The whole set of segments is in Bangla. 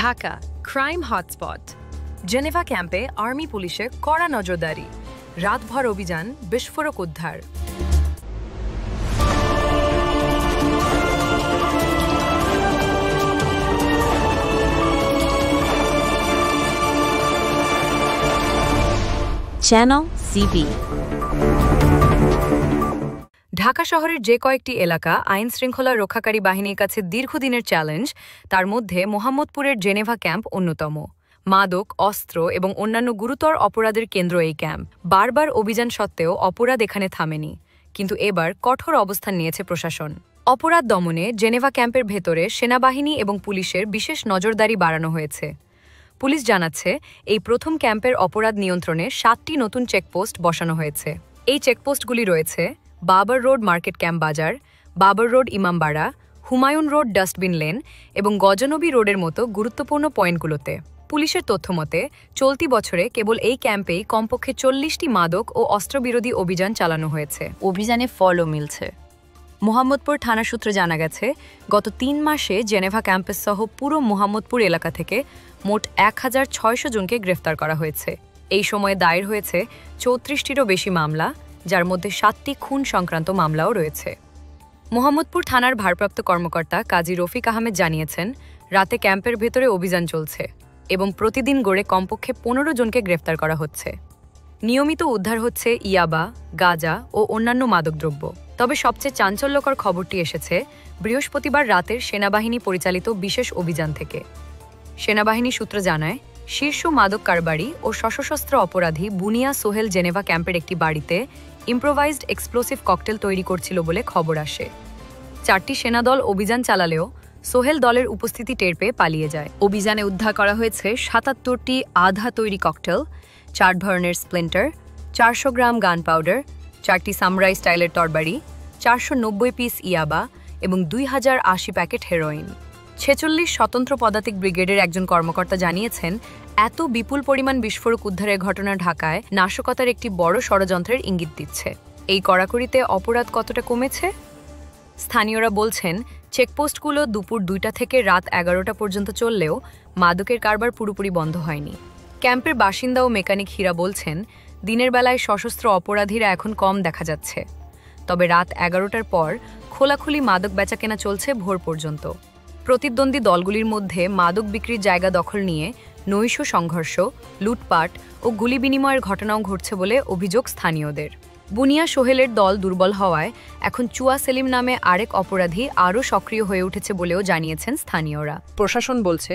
Dhaka crime hotspot. জেনেভা ক্যাম্পে আর্মি পুলিশের কড়া নজরদারি, রাতভর অভিযান, বিস্ফোরক উদ্ধার। Channel CB. ঢাকা শহরের যে কয়েকটি এলাকা আইন শৃঙ্খলা রক্ষাকারী বাহিনীর কাছে দীর্ঘদিনের চ্যালেঞ্জ, তার মধ্যে মোহাম্মদপুরের জেনেভা ক্যাম্প অন্যতম। মাদক, অস্ত্র এবং অন্যান্য গুরুতর অপরাধের কেন্দ্র এই ক্যাম্প। বারবার অভিযান সত্ত্বেও অপরাধ এখানে থামেনি, কিন্তু এবার কঠোর অবস্থান নিয়েছে প্রশাসন। অপরাধ দমনে জেনেভা ক্যাম্পের ভেতরে সেনাবাহিনী এবং পুলিশের বিশেষ নজরদারি বাড়ানো হয়েছে। পুলিশ জানাচ্ছে, এই প্রথম ক্যাম্পের অপরাধ নিয়ন্ত্রণে 7টি নতুন চেকপোস্ট বসানো হয়েছে। এই চেকপোস্টগুলি রয়েছে Babur road market camp Bazar, Babur road Imambara, Humayun road dustbin lane এবং গজনবী রোডের মতো গুরুত্বপূর্ণ পয়েন্টগুলোতে। পুলিশের তথ্যমতে চলতি বছরে কেবল এই ক্যাম্পেই কমপক্ষে 40টি মাদক ও অস্ত্রবিরোধী অভিযান চালানো হয়েছে। অভিযানে ফলও মিলছে। মোহাম্মদপুর থানা সূত্রে জানা গেছে, গত 3 মাসে জেনেভা ক্যাম্পাস সহ পুরো মোহাম্মদপুর এলাকা থেকে মোট 1600 জনকে গ্রেফতার করা হয়েছে। এই সময়ে দায়ের হয়েছে 34টিরও বেশি মামলা, যার মধ্যে 7টি খুন সংক্রান্ত মামলাও রয়েছে। মোহাম্মদপুর থানার ভারপ্রাপ্ত কর্মকর্তা কাজী রফিক আহমেদ জানিয়েছেন, রাতে ক্যাম্পের ভেতরে অভিযান চলছে এবং প্রতিদিন গড়ে কমপক্ষে 15 জনকে গ্রেফতার করা হচ্ছে। নিয়মিত উদ্ধার হচ্ছে ইয়াবা, গাঁজা ও অন্যান্য মাদকদ্রব্য। তবে সবচেয়ে চাঞ্চল্যকর খবরটি এসেছে বৃহস্পতিবার রাতের সেনাবাহিনী পরিচালিত বিশেষ অভিযান থেকে। সেনাবাহিনী সূত্র জানায়, শীর্ষ মাদক কারবারি ও সশস্ত্র অপরাধী বুনিয়া সোহেল জেনেভা ক্যাম্পের একটি বাড়িতে ইম্প্রোভাইজড এক্সপ্লোসিভ ককটেল তৈরি করছিল বলে খবর আসে। 4টি সেনাদল অভিযান চালালেও সোহেল দলের উপস্থিতি টের পেয়ে পালিয়ে যায়। অভিযানে উদ্ধার করা হয়েছে 77টি আধা তৈরি ককটেল, 4 ধরনের স্প্লিন্টার, 400 গ্রাম গান পাউডার, 4টি সামুরাই স্টাইলের তরবারি, 490 পিস ইয়াবা এবং 2080 প্যাকেট হেরোইন। 46 স্বতন্ত্র পদাতিক ব্রিগেডের একজন কর্মকর্তা জানিয়েছেন, এত বিপুল পরিমাণ বিস্ফোরক উদ্ধারের ঘটনা ঢাকায় নাশকতার একটি বড় ষড়যন্ত্রের ইঙ্গিত দিচ্ছে। এই কড়াকড়িতে অপরাধ কতটা কমেছে? স্থানীয়রা বলছেন, চেকপোস্টগুলো দুপুর 2টা থেকে রাত 11টা পর্যন্ত চললেও মাদকের কারবার পুরোপুরি বন্ধ হয়নি। ক্যাম্পের বাসিন্দা ও মেকানিক হীরা বলছেন, দিনের বেলায় সশস্ত্র অপরাধীরা এখন কম দেখা যাচ্ছে, তবে রাত 11টার পর খোলাখুলি মাদক বেচাকেনা চলছে ভোর পর্যন্ত। প্রতিদ্বন্দ্বী দলগুলির মধ্যে মাদক বিক্রির জায়গা দখল নিয়ে নৈশ সংঘর্ষ, লুটপাট ও গুলি বিনিময়ের ঘটনাও ঘটছে বলে অভিযোগ স্থানীয়দের। বুনিয়া সোহেলের দল দুর্বল হওয়ায় এখন চুয়া সেলিম নামে আরেক অপরাধী আরও সক্রিয় হয়ে উঠেছে বলেও জানিয়েছেন স্থানীয়রা। প্রশাসন বলছে,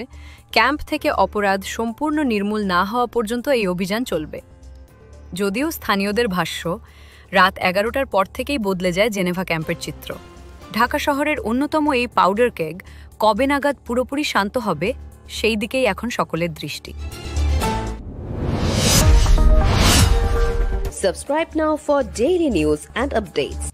ক্যাম্প থেকে অপরাধ সম্পূর্ণ নির্মূল না হওয়া পর্যন্ত এই অভিযান চলবে। যদিও স্থানীয়দের ভাষ্য, রাত 11টার পর থেকেই বদলে যায় জেনেভা ক্যাম্পের চিত্র। ঢাকা শহরের অন্যতম এই পাউডার কেগ কবে নাগাদ পুরোপুরি শান্ত হবে, সেই দিকেই এখন সকলের দৃষ্টি। Subscribe now for daily news and updates.